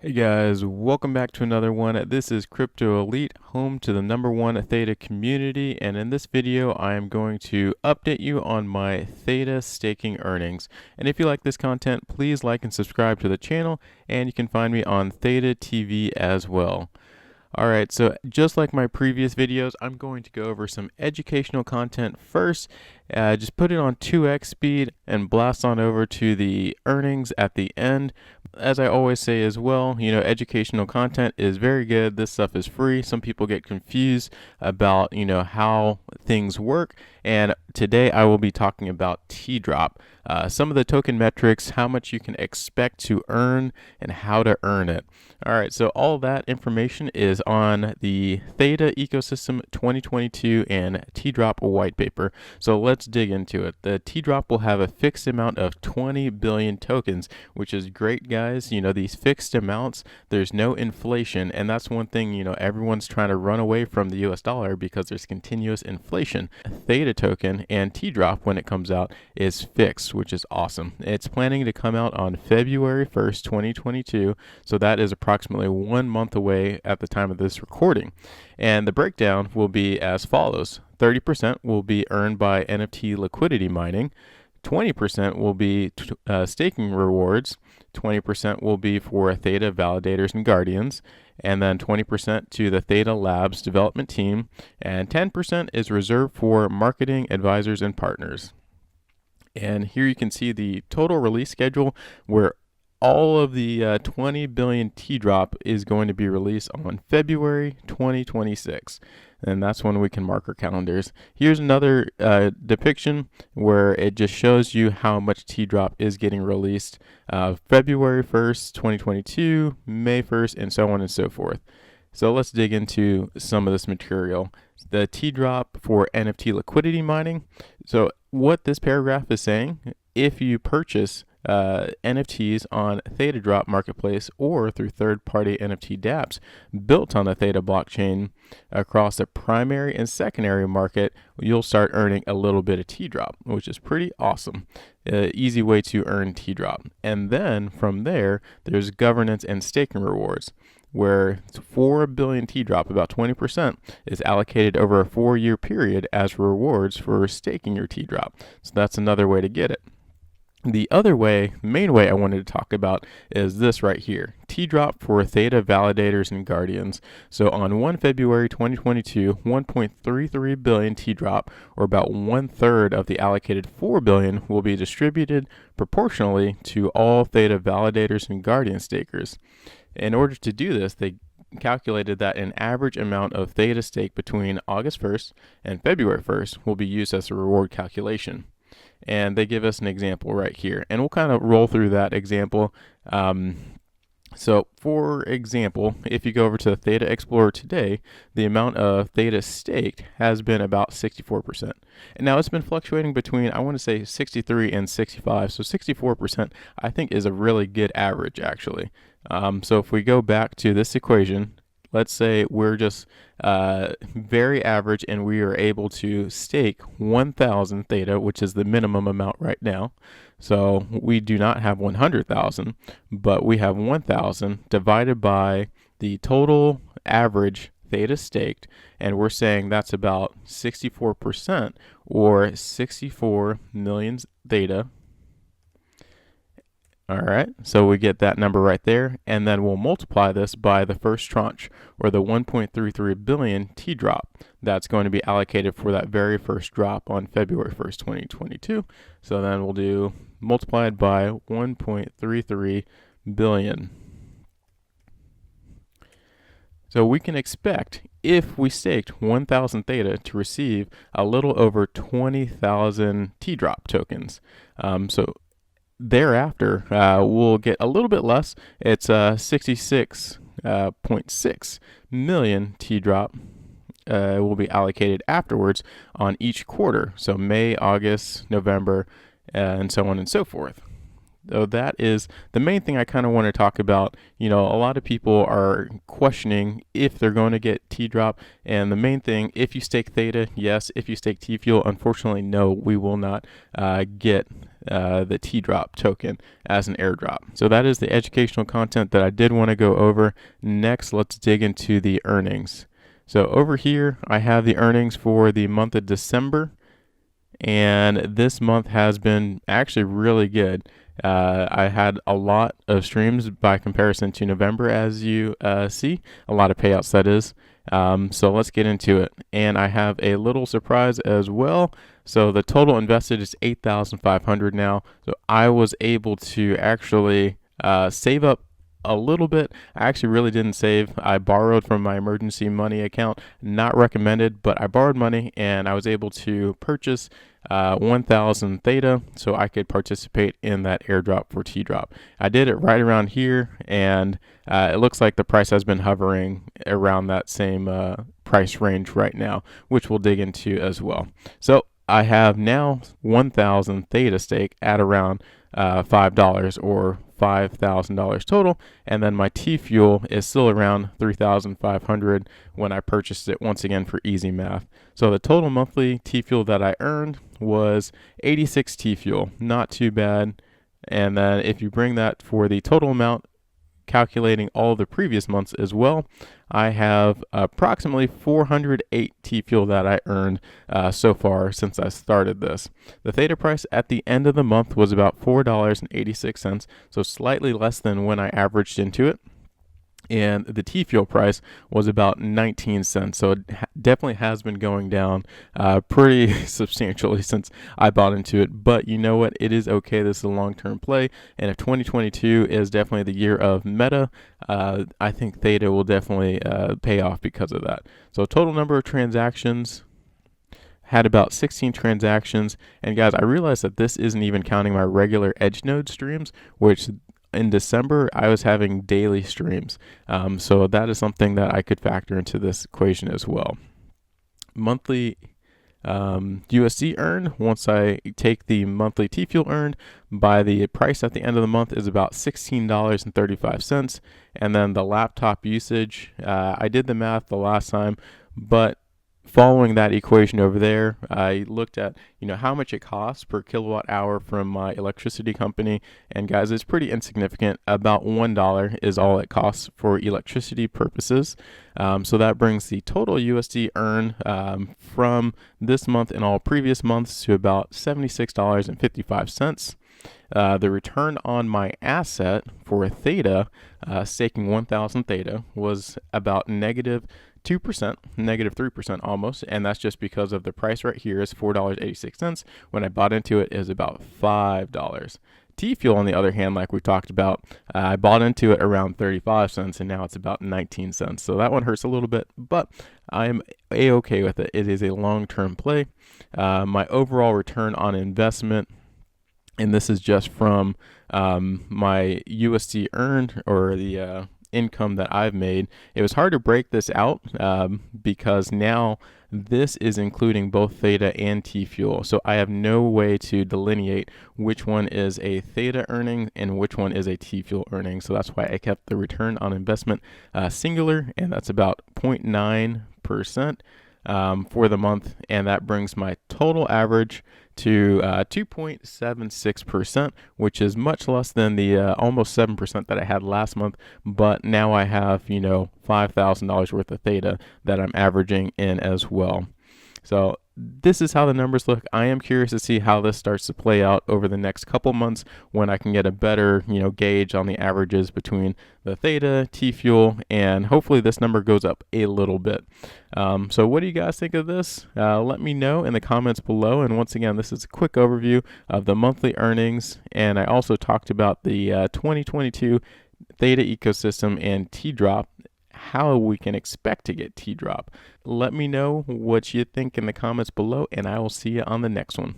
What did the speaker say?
Hey guys, welcome back to another one. This is Crypto Elite, home to the #1 Theta community, and in this video I am going to update you on my Theta staking earnings. And if you like this content, please like and subscribe to the channel, and you can find me on Theta TV as well. Alright, so just like my previous videos, I'm going to go over some educational content first. Just put it on 2x speed and blast on over to the earnings at the end. As I always say as well, educational content is very good. This stuff is free. Some people get confused about, how things work. And today I will be talking about T-drop. Some of the token metrics, how much you can expect to earn, and how to earn it. All right, so all that information is on the Theta Ecosystem 2022 and T-drop white paper. So let's dig into it. The T-drop will have a fixed amount of 20 billion tokens, which is great, guys. These fixed amounts, there's no inflation, and that's one thing, everyone's trying to run away from the US dollar because there's continuous inflation. Theta token and T-drop, when it comes out, is fixed, which is awesome. It's planning to come out on February 1st, 2022, so that is approximately 1 month away at the time of this recording. And the breakdown will be as follows. 30% will be earned by NFT liquidity mining, 20% will be staking rewards, 20% will be for Theta validators and guardians, and then 20% to the Theta Labs development team, and 10% is reserved for marketing advisors and partners. And here you can see the total release schedule, where all of the 20 billion T-drop is going to be released on February 2026. And that's when we can mark our calendars. Here's another depiction where it just shows you how much T-drop is getting released February 1st, 2022, May 1st, and so on and so forth. So let's dig into some of this material. The T-drop for NFT liquidity mining. So what this paragraph is saying, if you purchase NFTs on Theta Drop Marketplace or through third-party NFT dApps built on the Theta blockchain across the primary and secondary market, you'll start earning a little bit of T-drop, which is pretty awesome. Easy way to earn T-drop. And then from there, there's governance and staking rewards, where 4 billion T-drop, about 20%, is allocated over a 4-year period as rewards for staking your T-drop. So that's another way to get it. The other way, main way I wanted to talk about is this right here, T-drop for Theta validators and guardians. So on 1 February 2022, 1.33 billion T-drop, or about 1/3 of the allocated 4 billion, will be distributed proportionally to all Theta validators and guardian stakers. In order to do this, they calculated that an average amount of Theta stake between August 1st and February 1st will be used as a reward calculation. And they give us an example right here, and we'll kind of roll through that example. So for example, if you go over to the Theta Explorer today, the amount of Theta staked has been about 64%. And now it's been fluctuating between, I want to say 63 and 65. So 64% I think is a really good average, actually. So if we go back to this equation, let's say we're just very average and we are able to stake 1,000 Theta, which is the minimum amount right now. So we do not have 100,000, but we have 1,000 divided by the total average Theta staked, and we're saying that's about 64%, or 64 million Theta. All right, so we get that number right there, and then we'll multiply this by the first tranche, or the 1.33 billion T-drop that's going to be allocated for that very first drop on February 1st, 2022. So then we'll do multiplied by 1.33 billion. So we can expect, if we staked 1,000 Theta, to receive a little over 20,000 T-drop tokens. So thereafter, we'll get a little bit less. It's 66.6 million T-drop will be allocated afterwards on each quarter. So May, August, November, and so on and so forth. So that is the main thing I kind of want to talk about. You know, a lot of people are questioning if they're going to get T-drop, and the main thing, if you stake Theta, yes. If you stake TFUEL, unfortunately, no, we will not get the T-drop token as an airdrop. So that is the educational content that I did want to go over. Next, let's dig into the earnings. So over here, I have the earnings for the month of December, and this month has been actually really good. I had a lot of streams by comparison to November, as you see, a lot of payouts, that is. So let's get into it. And I have a little surprise as well. So the total invested is 8,500 now. So I was able to actually save up a little bit. I actually really didn't save. I borrowed from my emergency money account. Not recommended, but I borrowed money and I was able to purchase 1,000 Theta so I could participate in that airdrop for T-drop. I did it right around here, and it looks like the price has been hovering around that same price range right now, which we'll dig into as well. So I have now 1,000 Theta stake at around $5 or $5,000 total, and then my TFUEL is still around 3,500 when I purchased it, once again for easy math. So the total monthly TFUEL that I earned was 86 TFUEL, not too bad. And then if you bring that for the total amount, calculating all the previous months as well, I have approximately 408 TFUEL that I earned so far since I started this. The Theta price at the end of the month was about $4.86, so slightly less than when I averaged into it. And the TFUEL price was about 19 cents. So it definitely has been going down pretty substantially since I bought into it. But you know what? It is okay. This is a long-term play. And if 2022 is definitely the year of meta, I think Theta will definitely pay off because of that. So total number of transactions, had about 16 transactions. And guys, I realized that this isn't even counting my regular EdgeNode streams, which in December, I was having daily streams. So that is something that I could factor into this equation as well. Monthly USD earned, once I take the monthly TFUEL earned by the price at the end of the month, is about $16.35. And then the laptop usage, I did the math the last time, but following that equation over there, I looked at, how much it costs per kilowatt hour from my electricity company. And guys, it's pretty insignificant. About $1 is all it costs for electricity purposes. So that brings the total USD earned from this month and all previous months to about $76.55. The return on my asset for Theta, staking 1,000 Theta, was about -2%, -3% almost, and that's just because of the price right here is $4.86. When I bought into it, is about $5. TFUEL, on the other hand, like we talked about, I bought into it around 35 cents, and now it's about 19 cents. So that one hurts a little bit, but I'm a-okay with it. It is a long-term play. My overall return on investment, and this is just from my USD earned, or the income that I've made. It was hard to break this out because now this is including both Theta and TFUEL. So I have no way to delineate which one is a Theta earning and which one is a TFUEL earning. So that's why I kept the return on investment singular, and that's about 0.9% for the month. And that brings my total average to 2.76%, which is much less than the almost 7% that I had last month. But now I have, $5,000 worth of Theta that I'm averaging in as well. So this is how the numbers look. I am curious to see how this starts to play out over the next couple months when I can get a better, gauge on the averages between the Theta, TFUEL, and hopefully this number goes up a little bit. So what do you guys think of this? Let me know in the comments below. And once again, this is a quick overview of the monthly earnings. And I also talked about the 2022 Theta ecosystem and T-drop, how we can expect to get T-drop. Let me know what you think in the comments below, and I will see you on the next one.